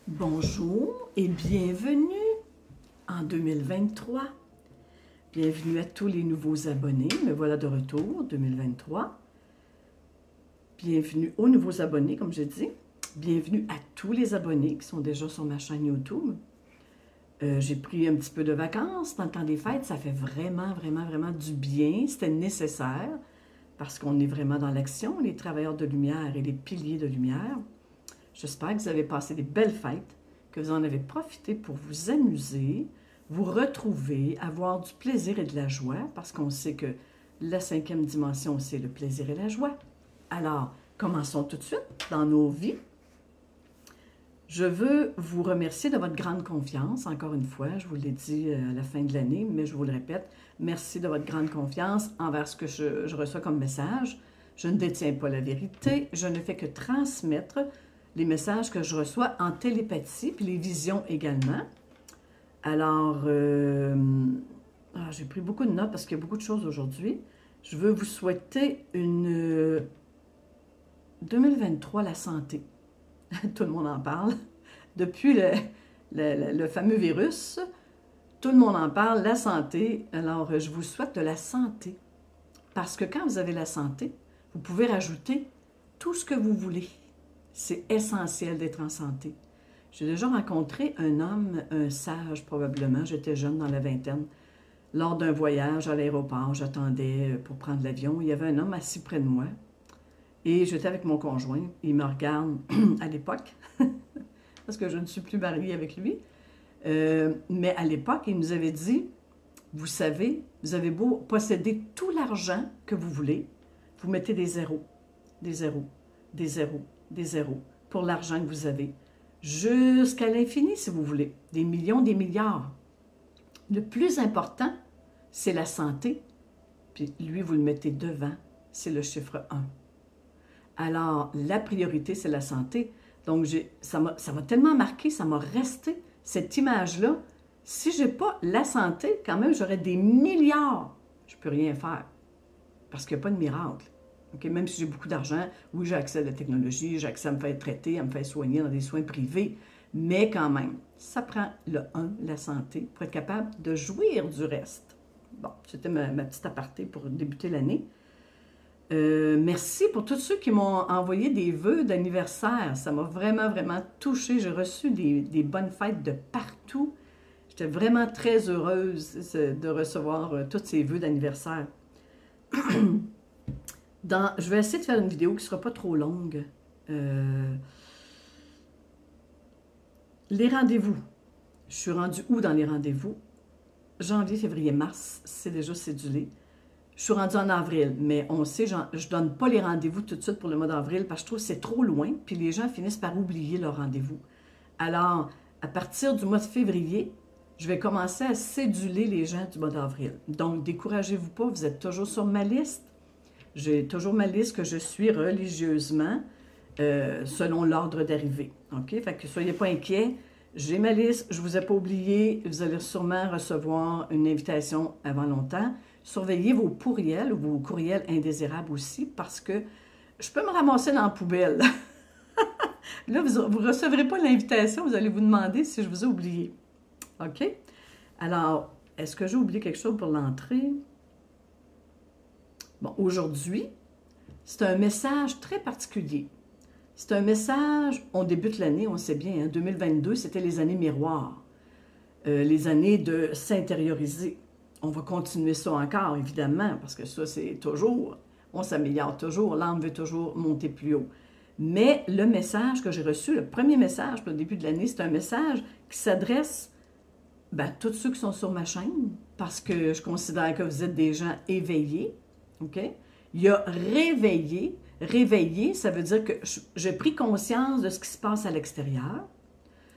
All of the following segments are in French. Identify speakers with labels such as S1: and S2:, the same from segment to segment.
S1: Bonjour et bienvenue en 2023. Bienvenue à tous les nouveaux abonnés. Me voilà de retour, 2023. Bienvenue aux nouveaux abonnés, comme je dis. Bienvenue à tous les abonnés qui sont déjà sur ma chaîne YouTube. J'ai pris un petit peu de vacances dans le temps des fêtes. Ça fait vraiment du bien. C'était nécessaire parce qu'on est vraiment dans l'action, les travailleurs de lumière et les piliers de lumière. J'espère que vous avez passé des belles fêtes, que vous en avez profité pour vous amuser, vous retrouver, avoir du plaisir et de la joie, parce qu'on sait que la 5e dimension, c'est le plaisir et la joie. Alors, commençons tout de suite dans nos vies. Je veux vous remercier de votre grande confiance, encore une fois, je vous l'ai dit à la fin de l'année, mais je vous le répète, merci de votre grande confiance envers ce que je reçois comme message. Je ne détiens pas la vérité, je ne fais que transmettre les messages que je reçois en télépathie, puis les visions également. Alors, j'ai pris beaucoup de notes parce qu'il y a beaucoup de choses aujourd'hui. Je veux vous souhaiter une 2023, la santé. Tout le monde en parle. Depuis le fameux virus, tout le monde en parle, la santé. Alors, je vous souhaite de la santé. Parce que quand vous avez la santé, vous pouvez rajouter tout ce que vous voulez. C'est essentiel d'être en santé. J'ai déjà rencontré un homme, un sage probablement, j'étais jeune dans la vingtaine. Lors d'un voyage à l'aéroport, j'attendais pour prendre l'avion. Il y avait un homme assis près de moi et j'étais avec mon conjoint. Il me regarde à l'époque, parce que je ne suis plus mariée avec lui. Mais à l'époque, il nous avait dit, vous savez, vous avez beau posséder tout l'argent que vous voulez, vous mettez des zéros, des zéros, des zéros, des zéros pour l'argent que vous avez, jusqu'à l'infini si vous voulez, des millions, des milliards. Le plus important, c'est la santé, puis lui, vous le mettez devant, c'est le chiffre 1. Alors, la priorité, c'est la santé. Donc, ça m'a tellement marqué, ça m'a resté, cette image-là. Si je n'ai pas la santé, quand même, j'aurais des milliards. Je ne peux rien faire, parce qu'il n'y a pas de miracle. Okay? Même si j'ai beaucoup d'argent, oui, j'ai accès à la technologie, j'ai accès à me faire traiter, à me faire soigner dans des soins privés, mais quand même, ça prend le 1, la santé, pour être capable de jouir du reste. Bon, c'était ma petite aparté pour débuter l'année. Merci pour tous ceux qui m'ont envoyé des vœux d'anniversaire. Ça m'a vraiment touchée. J'ai reçu des bonnes fêtes de partout. J'étais vraiment très heureuse de recevoir tous ces vœux d'anniversaire. Je vais essayer de faire une vidéo qui ne sera pas trop longue. Les rendez-vous. Je suis rendue où dans les rendez-vous? Janvier, février, mars, c'est déjà cédulé. Je suis rendue en avril, mais on sait, je ne donne pas les rendez-vous tout de suite pour le mois d'avril parce que je trouve que c'est trop loin, puis les gens finissent par oublier leurs rendez-vous. Alors, à partir du mois de février, je vais commencer à céduler les gens du mois d'avril. Donc, découragez-vous pas, vous êtes toujours sur ma liste. J'ai toujours ma liste que je suis religieusement selon l'ordre d'arrivée. OK? Fait que soyez pas inquiets. J'ai ma liste, je ne vous ai pas oublié. Vous allez sûrement recevoir une invitation avant longtemps. Surveillez vos courriels ou vos courriels indésirables aussi parce que je peux me ramasser dans la poubelle. Là, vous ne recevrez pas l'invitation, vous allez vous demander si je vous ai oublié. OK? Alors, est-ce que j'ai oublié quelque chose pour l'entrée? Bon, aujourd'hui, c'est un message très particulier. C'est un message, on débute l'année, on sait bien, hein, 2022, c'était les années miroirs, les années de s'intérioriser. On va continuer ça encore, évidemment, parce que ça, c'est toujours, on s'améliore toujours, l'âme veut toujours monter plus haut. Mais le message que j'ai reçu, le premier message pour le début de l'année, c'est un message qui s'adresse à tous ceux qui sont sur ma chaîne, parce que je considère que vous êtes des gens éveillés. OK? Il y a réveillé. Réveillé, ça veut dire que j'ai pris conscience de ce qui se passe à l'extérieur.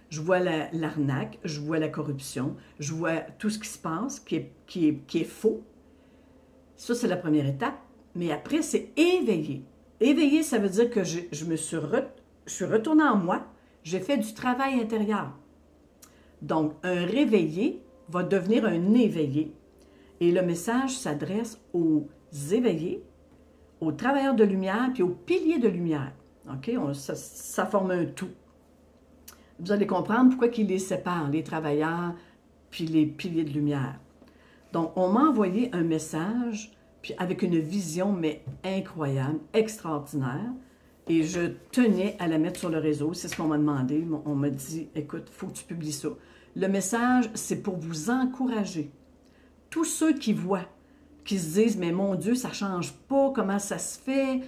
S1: Je vois l'arnaque, je vois la corruption, je vois tout ce qui se passe qui est faux. Ça, c'est la première étape. Mais après, c'est éveillé. Éveillé, ça veut dire que je suis retournée en moi, j'ai fait du travail intérieur. Donc, un réveillé va devenir un éveillé. Et le message s'adresse aux éveillés, aux travailleurs de lumière, puis aux piliers de lumière. OK? Ça forme un tout. vous allez comprendre pourquoi il les sépare, les travailleurs puis les piliers de lumière. Donc, on m'a envoyé un message, puis avec une vision, mais incroyable, extraordinaire, et je tenais à la mettre sur le réseau. C'est ce qu'on m'a demandé. On m'a dit, écoute, il faut que tu publies ça. Le message, c'est pour vous encourager. Tous ceux qui voient, qui se disent, mais mon Dieu, ça ne change pas, comment ça se fait,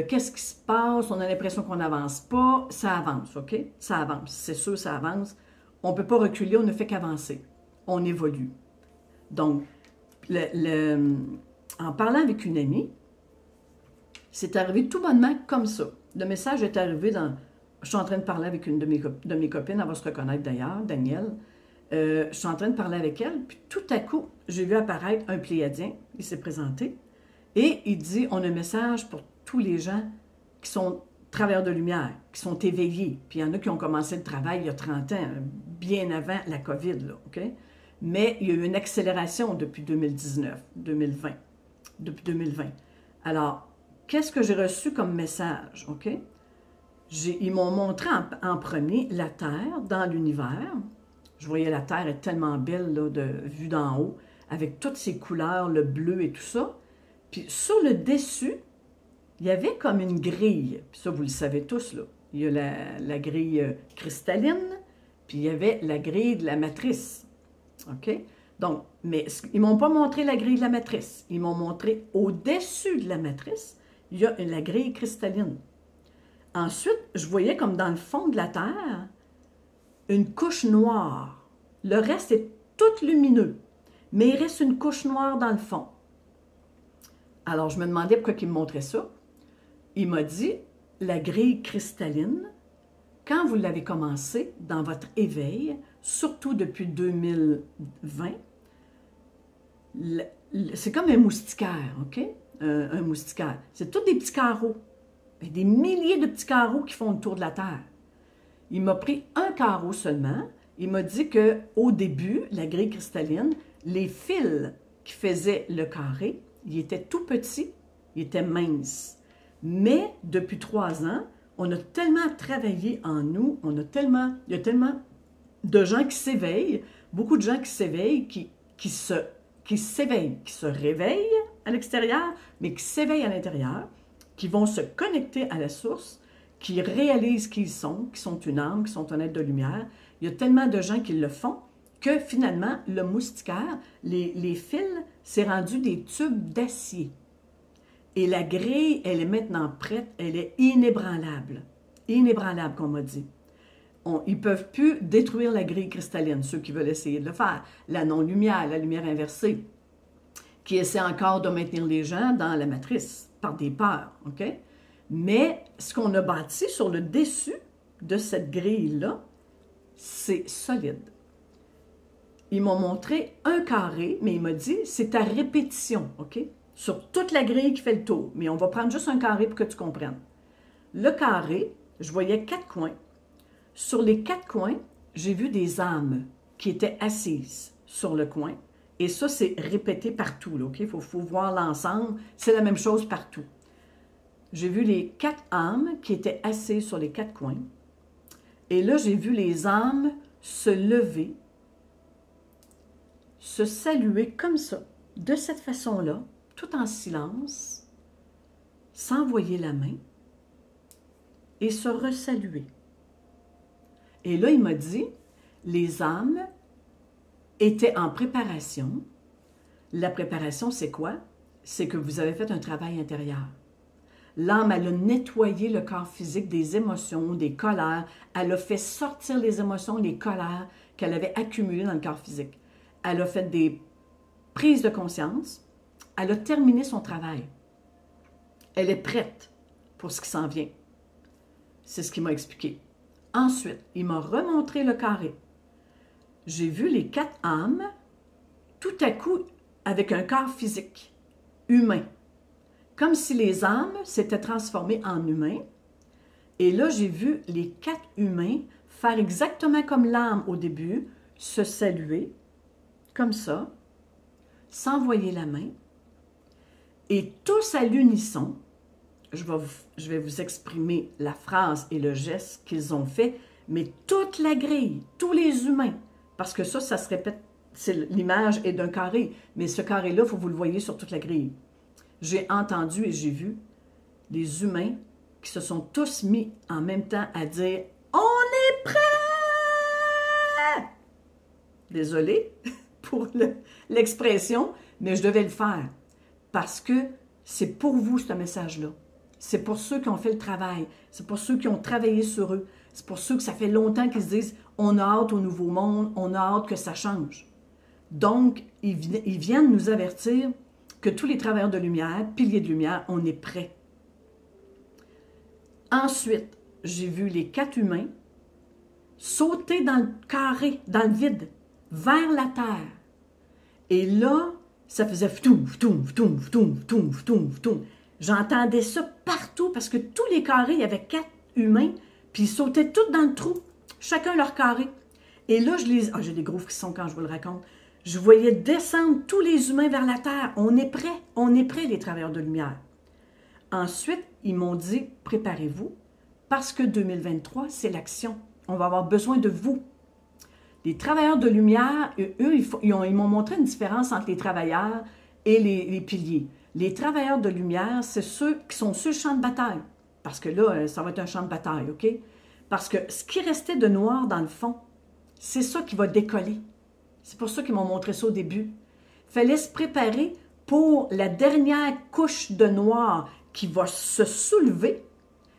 S1: qu'est-ce qui se passe, on a l'impression qu'on n'avance pas, ça avance, OK? Ça avance, c'est sûr, ça avance. On ne peut pas reculer, on ne fait qu'avancer. On évolue. Donc, en parlant avec une amie, c'est arrivé tout bonnement comme ça. Le message est arrivé dans... Je suis en train de parler avec une de mes copines, elle va se reconnaître d'ailleurs, Danielle. Je suis en train de parler avec elle, puis tout à coup, j'ai vu apparaître un Pléiadien, il s'est présenté, et il dit, on a un message pour tous les gens qui sont travailleurs de lumière, qui sont éveillés. Puis il y en a qui ont commencé le travail il y a 30 ans, bien avant la COVID, là, OK? Mais il y a eu une accélération depuis 2019, 2020, depuis 2020. Alors, qu'est-ce que j'ai reçu comme message, OK? Ils m'ont montré en premier la Terre dans l'univers. Je voyais la Terre est tellement belle, là, vue d'en haut, avec toutes ses couleurs, le bleu et tout ça. Puis sur le dessus, il y avait comme une grille. Puis ça, vous le savez tous, là. Il y a la grille cristalline, puis il y avait la grille de la matrice. OK? Donc, mais ils ne m'ont pas montré la grille de la matrice. Ils m'ont montré au-dessus de la matrice, il y a la grille cristalline. Ensuite, je voyais comme dans le fond de la Terre, une couche noire. Le reste est tout lumineux, mais il reste une couche noire dans le fond. Alors, je me demandais pourquoi il me montrait ça. Il m'a dit, la grille cristalline, quand vous l'avez commencé dans votre éveil, surtout depuis 2020, c'est comme un moustiquaire, OK? Un moustiquaire. C'est tous des petits carreaux. Des milliers de petits carreaux qui font le tour de la Terre. Il m'a pris un carreau seulement. Il m'a dit qu'au début, la grille cristalline, les fils qui faisaient le carré, ils étaient tout petits, ils étaient minces. Mais depuis 3 ans, on a tellement travaillé en nous, il y a tellement de gens qui s'éveillent, beaucoup de gens qui s'éveillent, qui se réveillent à l'extérieur, mais qui s'éveillent à l'intérieur, qui vont se connecter à la source, qui réalisent qui sont une âme, qui sont un être de lumière. Il y a tellement de gens qui le font que finalement, le moustiquaire, les fils, c'est rendu des tubes d'acier. Et la grille, elle est maintenant prête, elle est inébranlable. Inébranlable, qu'on m'a dit. Ils ne peuvent plus détruire la grille cristalline, ceux qui veulent essayer de le faire. La non-lumière, la lumière inversée, qui essaie encore de maintenir les gens dans la matrice, par des peurs, OK? Mais ce qu'on a bâti sur le dessus de cette grille-là, c'est solide. Ils m'ont montré un carré, mais il m'a dit, c'est à répétition, OK? Sur toute la grille qui fait le tour. Mais on va prendre juste un carré pour que tu comprennes. Le carré, je voyais 4 coins. Sur les 4 coins, j'ai vu des âmes qui étaient assises sur le coin. Et ça, c'est répété partout, là, OK? Il faut voir l'ensemble. C'est la même chose partout. J'ai vu les 4 âmes qui étaient assises sur les 4 coins. Et là, j'ai vu les âmes se lever, se saluer comme ça, de cette façon-là, tout en silence, s'envoyer la main et se resaluer. Et là, il m'a dit, les âmes étaient en préparation. La préparation, c'est quoi? C'est que vous avez fait un travail intérieur. L'âme, elle a nettoyé le corps physique des émotions, des colères. Elle a fait sortir les émotions, les colères qu'elle avait accumulées dans le corps physique. Elle a fait des prises de conscience. Elle a terminé son travail. Elle est prête pour ce qui s'en vient. C'est ce qu'il m'a expliqué. Ensuite, il m'a remontré le carré. J'ai vu les 4 âmes, tout à coup, avec un corps physique, humain. Comme si les âmes s'étaient transformées en humains. Et là, j'ai vu les 4 humains faire exactement comme l'âme au début, se saluer, comme ça, s'envoyer la main. Et tous à l'unisson, je vais vous exprimer la phrase et le geste qu'ils ont fait, mais toute la grille, tous les humains, parce que ça se répète, l'image est d'un carré, mais ce carré-là, il faut que vous le voyez sur toute la grille. J'ai entendu et j'ai vu les humains qui se sont tous mis en même temps à dire « On est prêts! » Désolée pour l'expression, mais je devais le faire parce que c'est pour vous, ce message-là. C'est pour ceux qui ont fait le travail. C'est pour ceux qui ont travaillé sur eux. C'est pour ceux que ça fait longtemps qu'ils se disent « On a hâte au nouveau monde, on a hâte que ça change. » Donc, ils viennent nous avertir que tous les travailleurs de lumière, piliers de lumière, on est prêts. Ensuite, j'ai vu les 4 humains sauter dans le carré, dans le vide, vers la terre. Et là, ça faisait ftoum, ftoum, ftoum, ftoum, ftoum, ftoum, ftoum. J'entendais ça partout parce que tous les carrés, il y avait 4 humains, puis ils sautaient tous dans le trou, chacun leur carré. Et là, j'ai des gros frissons quand je vous le raconte. Je voyais descendre tous les humains vers la terre. On est prêts, les travailleurs de lumière. Ensuite, ils m'ont dit, préparez-vous, parce que 2023, c'est l'action. On va avoir besoin de vous. Les travailleurs de lumière, eux, ils m'ont montré une différence entre les travailleurs et les piliers. Les travailleurs de lumière, c'est ceux qui sont sur le champ de bataille. Parce que là, ça va être un champ de bataille, OK? Parce que ce qui restait de noir dans le fond, c'est ça qui va décoller. C'est pour ça qu'ils m'ont montré ça au début. Il fallait se préparer pour la dernière couche de noir qui va se soulever.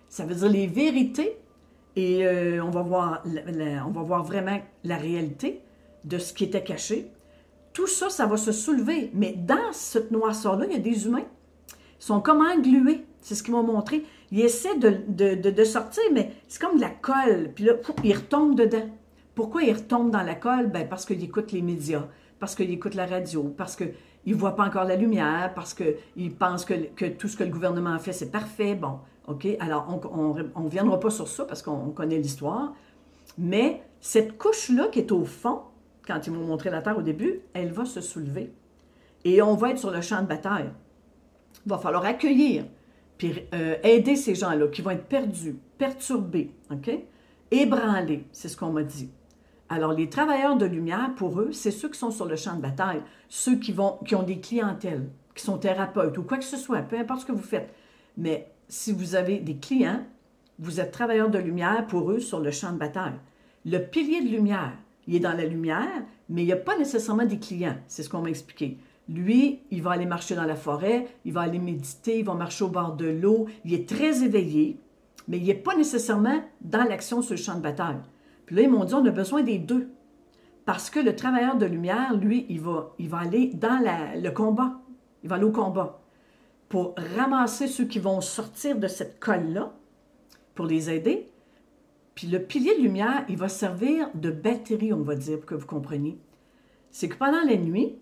S1: Ça veut dire les vérités. Et on va voir vraiment la réalité de ce qui était caché. Tout ça, ça va se soulever. Mais dans cette noirceur-là, il y a des humains. Ils sont comme englués. C'est ce qu'ils m'ont montré. Ils essaient de sortir, mais c'est comme de la colle. Puis là, ils retombent dedans. Pourquoi ils retombent dans la colle? Ben parce qu'ils écoutent les médias, parce qu'ils écoutent la radio, parce qu'ils ne voient pas encore la lumière, parce qu'ils pensent que tout ce que le gouvernement a fait, c'est parfait. Bon, OK? Alors, on ne reviendra pas sur ça parce qu'on connaît l'histoire. Mais cette couche-là qui est au fond, quand ils m'ont montré la Terre au début, elle va se soulever. Et on va être sur le champ de bataille. Il va falloir accueillir, puis aider ces gens-là qui vont être perdus, perturbés, OK? Ébranlés, c'est ce qu'on m'a dit. Alors, les travailleurs de lumière, pour eux, c'est ceux qui sont sur le champ de bataille, ceux qui ont des clientèles, qui sont thérapeutes ou quoi que ce soit, peu importe ce que vous faites. Mais si vous avez des clients, vous êtes travailleurs de lumière pour eux sur le champ de bataille. Le pilier de lumière, il est dans la lumière, mais il n'y a pas nécessairement des clients. C'est ce qu'on m'a expliqué. Lui, il va aller marcher dans la forêt, il va aller méditer, il va marcher au bord de l'eau. Il est très éveillé, mais il n'est pas nécessairement dans l'action sur le champ de bataille. Puis là, ils m'ont dit, on a besoin des deux. Parce que le travailleur de lumière, lui, il va aller dans le combat. Il va aller au combat pour ramasser ceux qui vont sortir de cette colle-là, pour les aider. Puis le pilier de lumière, il va servir de batterie, on va dire, pour que vous compreniez. C'est que pendant la nuit,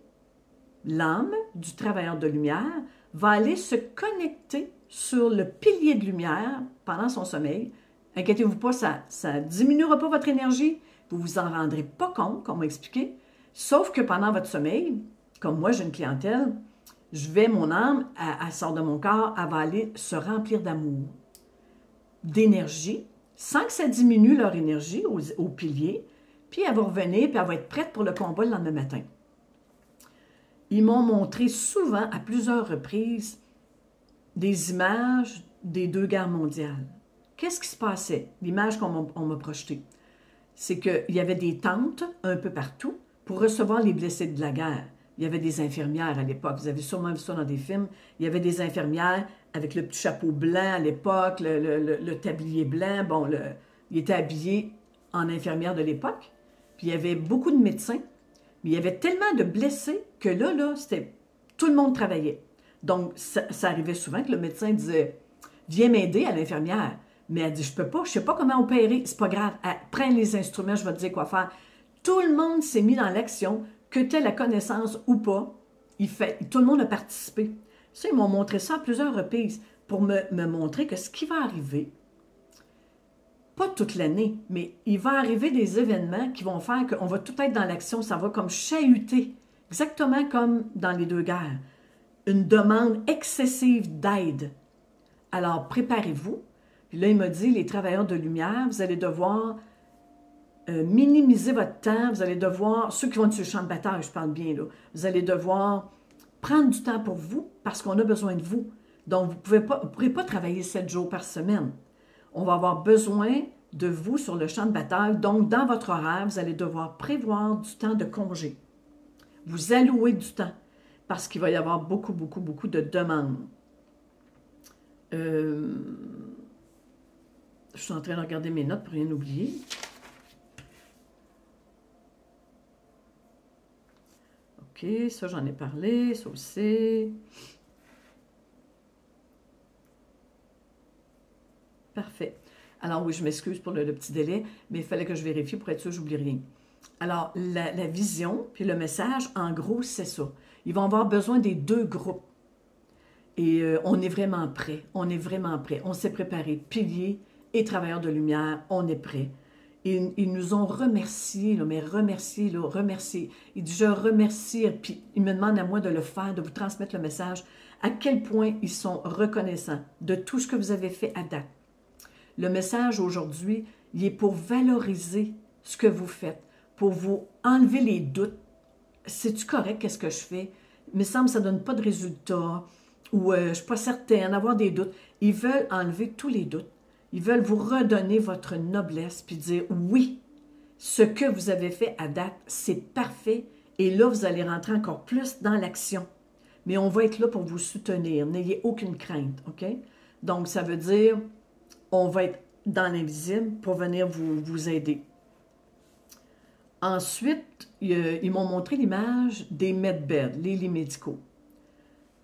S1: l'âme du travailleur de lumière va aller se connecter sur le pilier de lumière pendant son sommeil. Inquiétez-vous pas, ça ne diminuera pas votre énergie. Vous ne vous en rendrez pas compte, comme on m'a expliqué. Sauf que pendant votre sommeil, comme moi, j'ai une clientèle, mon âme, elle sort de mon corps, elle va aller se remplir d'amour, d'énergie, sans que ça diminue leur énergie au pilier. Puis elle va revenir, puis elle va être prête pour le combat le lendemain matin. Ils m'ont montré souvent, à plusieurs reprises, des images des 2 guerres mondiales. Qu'est-ce qui se passait? L'image qu'on m'a projetée, c'est qu'il y avait des tentes un peu partout pour recevoir les blessés de la guerre. Il y avait des infirmières à l'époque. Vous avez sûrement vu ça dans des films. Il y avait des infirmières avec le petit chapeau blanc à l'époque, le tablier blanc. Bon, il était habillé en infirmière de l'époque. Puis il y avait beaucoup de médecins. Mais il y avait tellement de blessés que là, tout le monde travaillait. Donc, ça arrivait souvent que le médecin disait « Viens m'aider à l'infirmière ». Mais elle dit, je peux pas, je sais pas comment opérer, c'est pas grave, prends les instruments, je vais te dire quoi faire. Tout le monde s'est mis dans l'action, que tu aies la connaissance ou pas, tout le monde a participé. Ça, ils m'ont montré ça à plusieurs reprises pour me montrer que ce qui va arriver, pas toute l'année, mais il va arriver des événements qui vont faire qu'on va tout être dans l'action, ça va comme chahuter, exactement comme dans les 2 guerres. Une demande excessive d'aide. Alors, préparez-vous. Puis là, il m'a dit, les travailleurs de lumière, vous allez devoir minimiser votre temps. Vous allez devoir, ceux qui vont être sur le champ de bataille, je parle bien, là, vous allez devoir prendre du temps pour vous parce qu'on a besoin de vous. Donc, vous ne pourrez pas travailler 7 jours par semaine. On va avoir besoin de vous sur le champ de bataille. Donc, dans votre horaire, vous allez devoir prévoir du temps de congé. Vous allouez du temps parce qu'il va y avoir beaucoup, beaucoup, beaucoup de demandes. Je suis en train de regarder mes notes pour rien oublier. OK, ça j'en ai parlé, ça aussi. Parfait. Alors oui, je m'excuse pour le petit délai, mais il fallait que je vérifie pour être sûr que j'oublie rien. Alors, la vision, puis le message, en gros, c'est ça. Ils vont avoir besoin des 2 groupes. Et on est vraiment prêt. On est vraiment prêt. On s'est préparé. Piliers et travailleurs de lumière, on est prêt. Ils nous ont remerciés, là, mais remerciés, là, remerciés. Il dit, je remercie, puis il me demande à moi de le faire, de vous transmettre le message, à quel point ils sont reconnaissants de tout ce que vous avez fait à date. Le message aujourd'hui, il est pour valoriser ce que vous faites, pour vous enlever les doutes. C'est-tu correct, qu'est-ce que je fais? Il me semble que ça ne donne pas de résultat, ou je ne suis pas certaine, avoir des doutes. Ils veulent enlever tous les doutes. Ils veulent vous redonner votre noblesse, puis dire oui, ce que vous avez fait à date, c'est parfait, et là, vous allez rentrer encore plus dans l'action. Mais on va être là pour vous soutenir. N'ayez aucune crainte, OK? Donc, ça veut dire, on va être dans l'invisible pour venir vous aider. Ensuite, ils m'ont montré l'image des medbeds, les lits médicaux.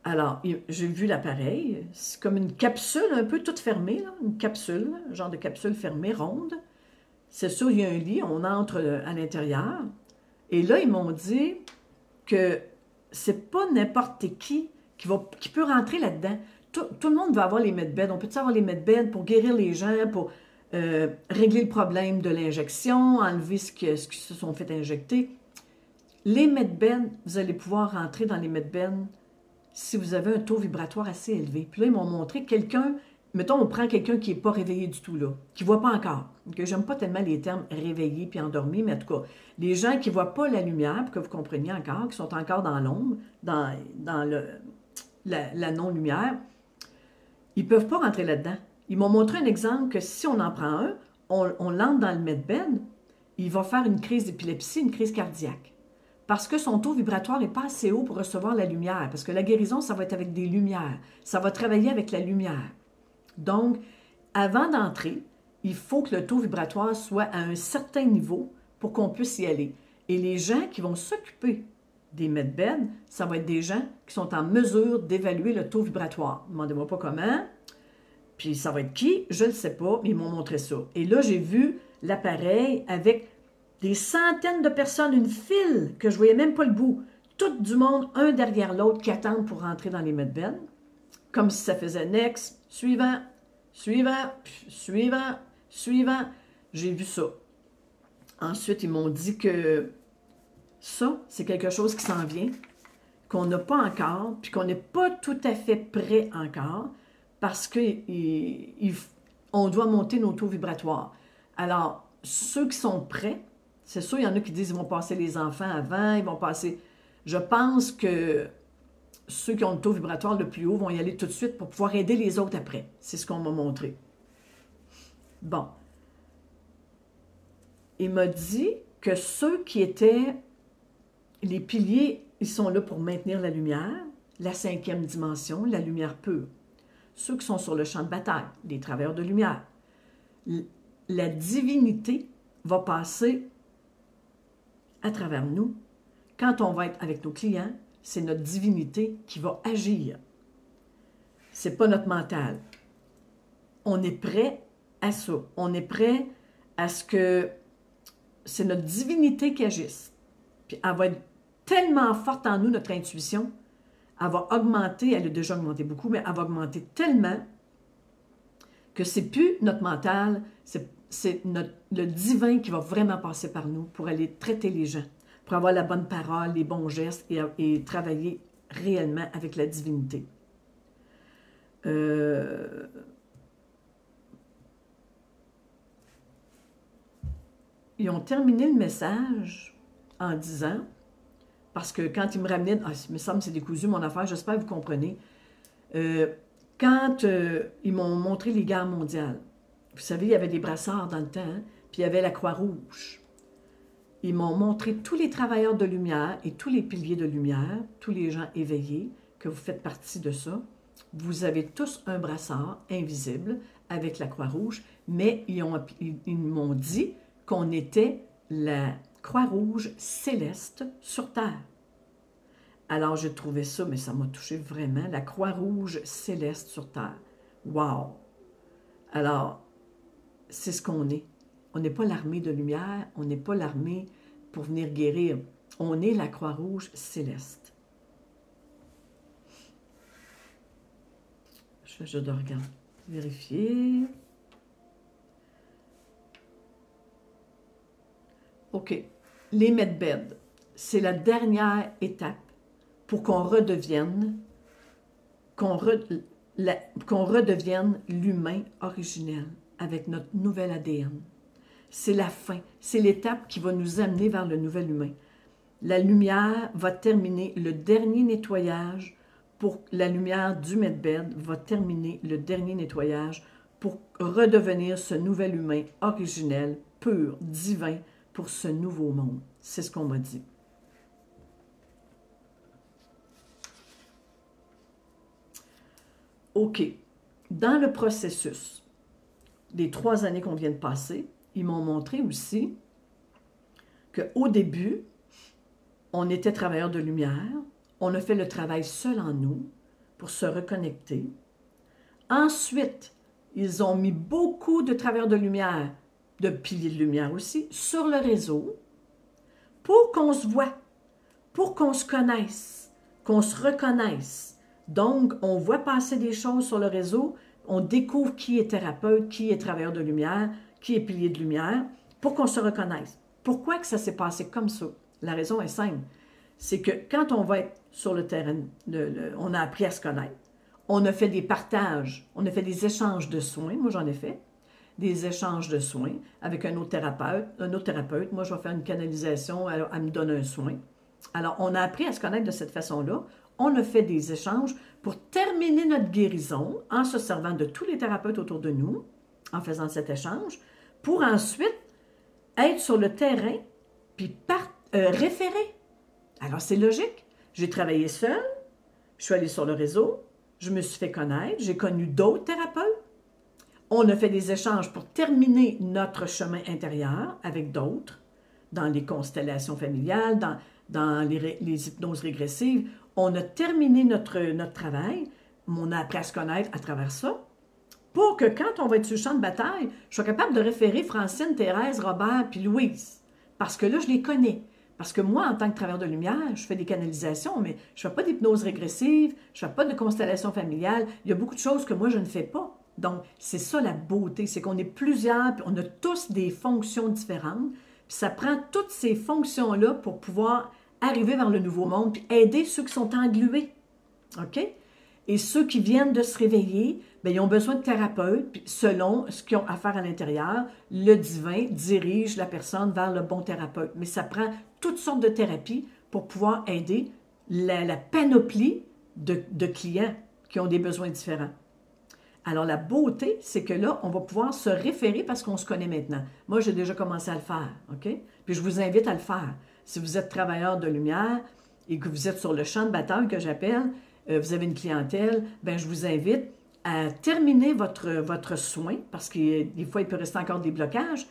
S1: Alors, j'ai vu l'appareil, c'est comme une capsule un peu toute fermée, là, une capsule, genre de capsule fermée, ronde. C'est sûr, il y a un lit, on entre à l'intérieur. Et là, ils m'ont dit que c'est pas n'importe qui peut rentrer là-dedans. Tout le monde va avoir les medbeds. On peut avoir les medbeds pour guérir les gens, pour régler le problème de l'injection, enlever ce qui se sont fait injecter. Les medbeds, vous allez pouvoir rentrer dans les medbeds si vous avez un taux vibratoire assez élevé. Puis là, ils m'ont montré quelqu'un, mettons, on prend quelqu'un qui n'est pas réveillé du tout, là, qui ne voit pas encore. Okay? J'aime pas tellement les termes réveillé puis endormi, mais en tout cas, les gens qui ne voient pas la lumière, pour que vous compreniez encore, qui sont encore dans l'ombre, dans la non-lumière, ils ne peuvent pas rentrer là-dedans. Ils m'ont montré un exemple que si on en prend un, on l'entre dans le medbed, il va faire une crise d'épilepsie, une crise cardiaque. Parce que son taux vibratoire n'est pas assez haut pour recevoir la lumière. Parce que la guérison, ça va être avec des lumières. Ça va travailler avec la lumière. Donc, avant d'entrer, il faut que le taux vibratoire soit à un certain niveau pour qu'on puisse y aller. Et les gens qui vont s'occuper des medbeds, ça va être des gens qui sont en mesure d'évaluer le taux vibratoire. Demandez-moi pas comment. Puis ça va être qui? Je ne le sais pas, mais ils m'ont montré ça. Et là, j'ai vu l'appareil avec des centaines de personnes, une file que je ne voyais même pas le bout. Tout du monde, un derrière l'autre, qui attendent pour rentrer dans les medbeds. Comme si ça faisait next, suivant, suivant, suivant, suivant. J'ai vu ça. Ensuite, ils m'ont dit que ça, c'est quelque chose qui s'en vient, qu'on n'a pas encore, puis qu'on n'est pas tout à fait prêt encore, parce qu'on doit monter nos taux vibratoires. Alors, ceux qui sont prêts, c'est sûr, il y en a qui disent qu'ils vont passer les enfants avant, ils vont passer... Je pense que ceux qui ont le taux vibratoire le plus haut vont y aller tout de suite pour pouvoir aider les autres après. C'est ce qu'on m'a montré. Bon. Il m'a dit que ceux qui étaient les piliers, ils sont là pour maintenir la lumière, la 5e dimension, la lumière pure. Ceux qui sont sur le champ de bataille, les travailleurs de lumière. La divinité va passer à travers nous. Quand on va être avec nos clients, c'est notre divinité qui va agir. C'est pas notre mental. On est prêt à ça. On est prêt à ce que c'est notre divinité qui agisse. Puis elle va être tellement forte en nous, notre intuition, elle va augmenter, elle a déjà augmenté beaucoup, mais elle va augmenter tellement que c'est plus notre mental, c'est le divin qui va vraiment passer par nous pour aller traiter les gens, pour avoir la bonne parole, les bons gestes et travailler réellement avec la divinité. ils ont terminé le message en disant, parce que quand ils me ramenaient, il me semble que c'est décousu mon affaire, j'espère que vous comprenez, quand ils m'ont montré les guerres mondiales, vous savez, il y avait des brassards dans le temps, hein, puis il y avait la Croix-Rouge. Ils m'ont montré tous les travailleurs de lumière et tous les piliers de lumière, tous les gens éveillés, que vous faites partie de ça. Vous avez tous un brassard invisible avec la Croix-Rouge, mais ils m'ont dit qu'on était la Croix-Rouge céleste sur Terre. Alors, j'ai trouvé ça, mais ça m'a touché vraiment, la Croix-Rouge céleste sur Terre. Wow! Alors, c'est ce qu'on est. On n'est pas l'armée de lumière, on n'est pas l'armée pour venir guérir. On est la Croix-Rouge céleste. Je dois regarder, vérifier. OK. Les medbeds, c'est la dernière étape pour qu'on redevienne, l'humain originel avec notre nouvel ADN. C'est la fin, c'est l'étape qui va nous amener vers le nouvel humain. La lumière va terminer le dernier nettoyage pour la lumière du medbed va terminer le dernier nettoyage pour redevenir ce nouvel humain originel, pur, divin pour ce nouveau monde. C'est ce qu'on m'a dit. OK. Dans le processus des 3 années qu'on vient de passer, ils m'ont montré aussi qu'au début, on était travailleurs de lumière, on a fait le travail seul en nous pour se reconnecter. Ensuite, ils ont mis beaucoup de travailleurs de lumière, de piliers de lumière aussi, sur le réseau pour qu'on se voit, pour qu'on se connaisse, qu'on se reconnaisse. Donc, on voit passer des choses sur le réseau, on découvre qui est thérapeute, qui est travailleur de lumière, qui est pilier de lumière, pour qu'on se reconnaisse. Pourquoi que ça s'est passé comme ça? La raison est simple. C'est que quand on va être sur le terrain, on a appris à se connaître. On a fait des partages, on a fait des échanges de soins. Moi, j'en ai fait. Des échanges de soins avec un autre thérapeute. Moi, je vais faire une canalisation, elle me donne un soin. Alors, on a appris à se connaître de cette façon-là. On a fait des échanges pour terminer notre guérison en se servant de tous les thérapeutes autour de nous, en faisant cet échange, pour ensuite être sur le terrain puis référer. Alors, c'est logique. J'ai travaillé seule, je suis allée sur le réseau, je me suis fait connaître, j'ai connu d'autres thérapeutes. On a fait des échanges pour terminer notre chemin intérieur avec d'autres, dans les constellations familiales, dans les hypnoses régressives. On a terminé notre travail, on a appris à se connaître à travers ça, pour que quand on va être sur le champ de bataille, je sois capable de référer Francine, Thérèse, Robert puis Louise. Parce que là, je les connais. Parce que moi, en tant que travailleur de lumière, je fais des canalisations, mais je ne fais pas d'hypnose régressive, je ne fais pas de constellation familiale. Il y a beaucoup de choses que moi, je ne fais pas. Donc, c'est ça la beauté, c'est qu'on est plusieurs, puis on a tous des fonctions différentes. Puis ça prend toutes ces fonctions-là pour pouvoir arriver vers le nouveau monde, puis aider ceux qui sont englués. OK? Et ceux qui viennent de se réveiller, bien, ils ont besoin de thérapeutes, puis selon ce qu'ils ont à faire à l'intérieur, le divin dirige la personne vers le bon thérapeute. Mais ça prend toutes sortes de thérapies pour pouvoir aider la panoplie de clients qui ont des besoins différents. Alors, la beauté, c'est que là, on va pouvoir se référer parce qu'on se connaît maintenant. Moi, j'ai déjà commencé à le faire, OK? Puis je vous invite à le faire. Si vous êtes travailleur de lumière et que vous êtes sur le champ de bataille que j'appelle, vous avez une clientèle, bien, je vous invite à terminer votre soin, parce que des fois, il peut rester encore des blocages,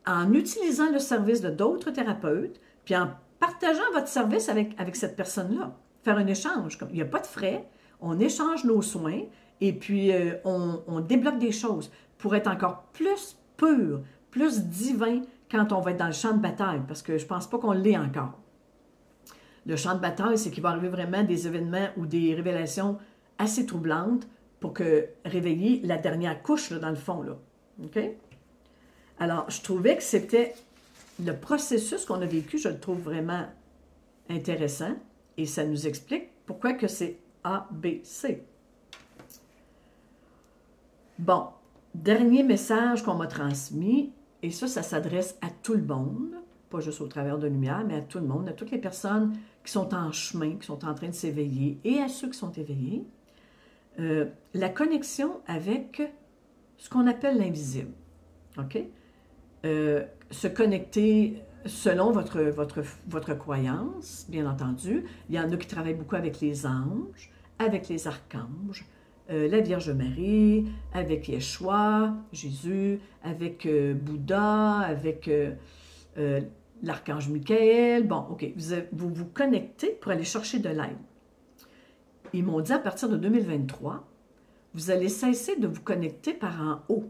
S1: en utilisant le service de d'autres thérapeutes, puis en partageant votre service avec cette personne-là. Faire un échange. Il n'y a pas de frais, on échange nos soins, et puis on débloque des choses pour être encore plus pur, plus divin quand on va être dans le champ de bataille, parce que je ne pense pas qu'on l'est encore. Le champ de bataille, c'est qu'il va arriver vraiment des événements ou des révélations assez troublantes pour réveiller la dernière couche, là, dans le fond. Là. OK? Alors, je trouvais que c'était le processus qu'on a vécu, je le trouve vraiment intéressant et ça nous explique pourquoi que c'est A, B, C. Bon, dernier message qu'on m'a transmis, Et ça s'adresse à tout le monde, pas juste au travers de lumière, mais à tout le monde, à toutes les personnes qui sont en chemin, qui sont en train de s'éveiller, et à ceux qui sont éveillés. La connexion avec ce qu'on appelle l'invisible. OK? Se connecter selon votre croyance, bien entendu. Il y en a qui travaillent beaucoup avec les anges, avec les archanges, la Vierge Marie, avec Yeshua, Jésus, avec Bouddha, avec l'archange Michael. Bon, OK, vous vous connectez pour aller chercher de l'aide. Ils m'ont dit à partir de 2023, vous allez cesser de vous connecter par en haut.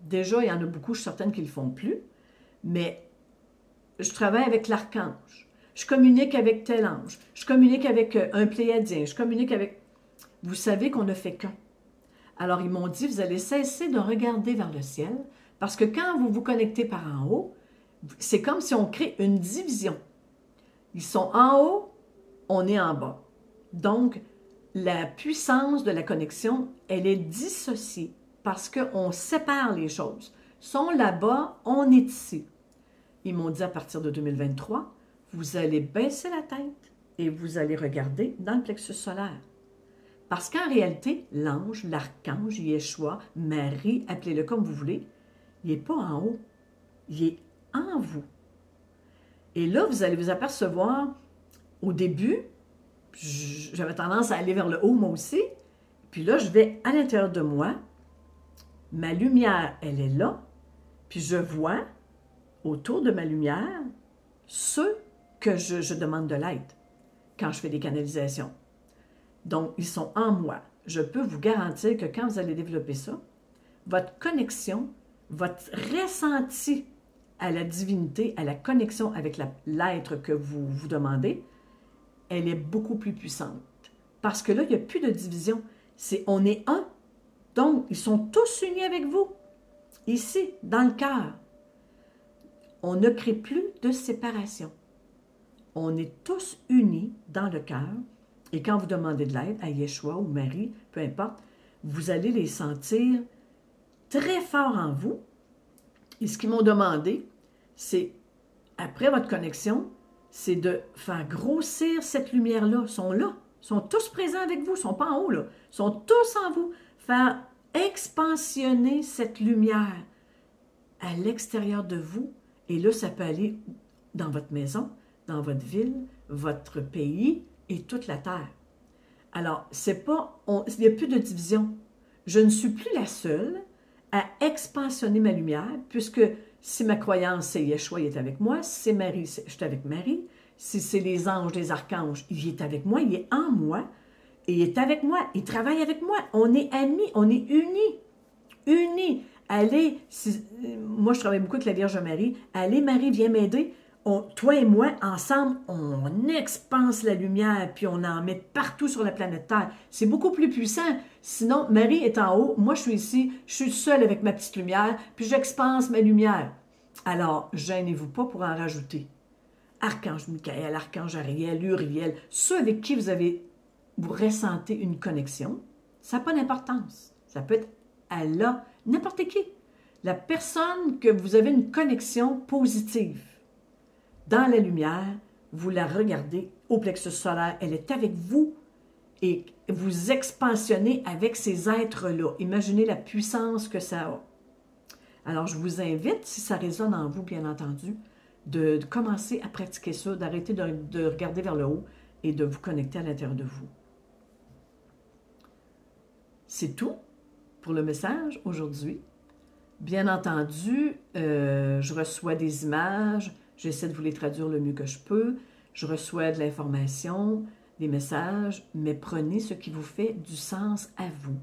S1: Déjà, il y en a beaucoup, je suis certaine qu'ils ne le font plus, mais je travaille avec l'archange. Je communique avec tel ange. Je communique avec un pléiadien. Je communique avec... Vous savez qu'on ne fait qu'un. Alors, ils m'ont dit, vous allez cesser de regarder vers le ciel, parce que quand vous vous connectez par en haut, c'est comme si on crée une division. Ils sont en haut, on est en bas. Donc, la puissance de la connexion, elle est dissociée parce qu'on sépare les choses. Ils sont là-bas, on est ici. Ils m'ont dit à partir de 2023, vous allez baisser la tête et vous allez regarder dans le plexus solaire. Parce qu'en réalité, l'ange, l'archange, Yeshua, Marie, appelez-le comme vous voulez, il n'est pas en haut, il est en vous. Et là, vous allez vous apercevoir, au début, j'avais tendance à aller vers le haut moi aussi, puis là, je vais à l'intérieur de moi, ma lumière, elle est là, puis je vois autour de ma lumière ceux que je demande de l'aide quand je fais des canalisations. Donc, ils sont en moi. Je peux vous garantir que quand vous allez développer ça, votre connexion, votre ressenti à la divinité, à la connexion avec l'être que vous vous demandez, elle est beaucoup plus puissante. Parce que là, il n'y a plus de division. On est un. Donc, ils sont tous unis avec vous. Ici, dans le cœur. On ne crée plus de séparation. On est tous unis dans le cœur. Et quand vous demandez de l'aide à Yeshua ou Marie, peu importe, vous allez les sentir très forts en vous. Et ce qu'ils m'ont demandé, c'est, après votre connexion, c'est de faire grossir cette lumière-là. Ils sont là. Ils sont tous présents avec vous. Ils ne sont pas en haut, là. Ils sont tous en vous. Faire expansionner cette lumière à l'extérieur de vous. Et là, ça peut aller dans votre maison, dans votre ville, votre pays et toute la terre. Alors, c'est pas... il n'y a plus de division. Je ne suis plus la seule à expansionner ma lumière, puisque si ma croyance, c'est Yeshua, il est avec moi. Si c'est Marie, je suis avec Marie. Si c'est les anges, les archanges, il est avec moi, il est en moi. Et il est avec moi, il travaille avec moi. On est amis, on est unis. Unis. Allez, moi je travaille beaucoup avec la Vierge Marie. Allez, Marie, viens m'aider. Toi et moi, ensemble, on expanse la lumière, puis on en met partout sur la planète Terre. C'est beaucoup plus puissant. Sinon, Marie est en haut, moi je suis ici, je suis seule avec ma petite lumière, puis j'expanse ma lumière. Alors, gênez-vous pas pour en rajouter. Archange Michael, Archange Ariel, Uriel, ceux avec qui vous ressentez une connexion, ça n'a pas d'importance. Ça peut être Allah, n'importe qui. La personne que vous avez une connexion positive. Dans la lumière, vous la regardez au plexus solaire, elle est avec vous et vous expansionnez avec ces êtres-là. Imaginez la puissance que ça a. Alors, je vous invite, si ça résonne en vous, bien entendu, de commencer à pratiquer ça, d'arrêter de regarder vers le haut et de vous connecter à l'intérieur de vous. C'est tout pour le message aujourd'hui. Bien entendu, je reçois des images, j'essaie de vous les traduire le mieux que je peux. Je reçois de l'information, des messages, mais prenez ce qui vous fait du sens à vous.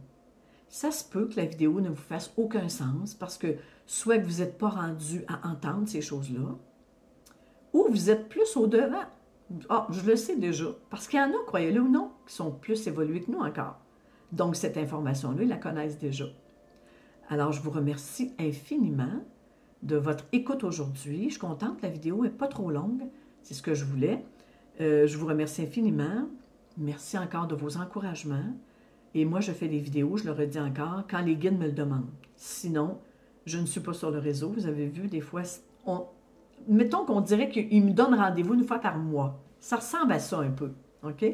S1: Ça se peut que la vidéo ne vous fasse aucun sens parce que soit que vous n'êtes pas rendu à entendre ces choses-là, ou vous êtes plus au-devant. Ah, je le sais déjà, parce qu'il y en a, croyez-le ou non, qui sont plus évolués que nous encore. Donc, cette information-là, ils la connaissent déjà. Alors, je vous remercie infiniment de votre écoute aujourd'hui. Je suis contente, la vidéo n'est pas trop longue. C'est ce que je voulais. Je vous remercie infiniment. Merci encore de vos encouragements. Et moi, je fais des vidéos, je le redis encore, quand les guides me le demandent. Sinon, Je ne suis pas sur le réseau. Vous avez vu, des fois, mettons qu'on dirait qu'il me donne rendez-vous une fois par mois. Ça ressemble à ça un peu, OK?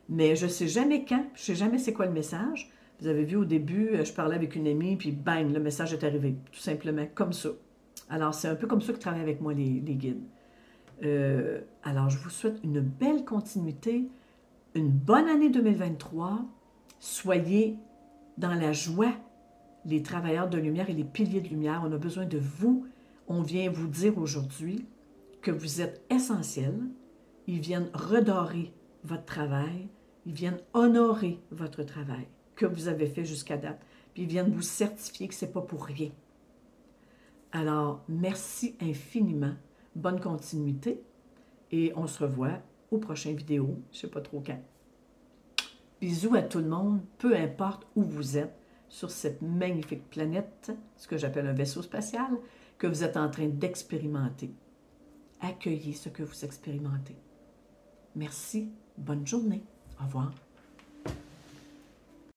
S1: Mais je ne sais jamais quand, je ne sais jamais c'est quoi le message. Vous avez vu au début, je parlais avec une amie, puis bang, le message est arrivé, tout simplement, comme ça. Alors, c'est un peu comme ça que travaillent avec moi les guides. Alors, je vous souhaite une belle continuité, une bonne année 2023. Soyez dans la joie, les travailleurs de lumière et les piliers de lumière. On a besoin de vous. On vient vous dire aujourd'hui que vous êtes essentiels. Ils viennent redorer votre travail. Ils viennent honorer votre travail que vous avez fait jusqu'à date. Puis ils viennent vous certifier que ce n'est pas pour rien. Alors, merci infiniment. Bonne continuité. Et on se revoit aux prochaines vidéos. Je ne sais pas trop quand. Bisous à tout le monde, peu importe où vous êtes sur cette magnifique planète, ce que j'appelle un vaisseau spatial, que vous êtes en train d'expérimenter. Accueillez ce que vous expérimentez. Merci, bonne journée, au revoir.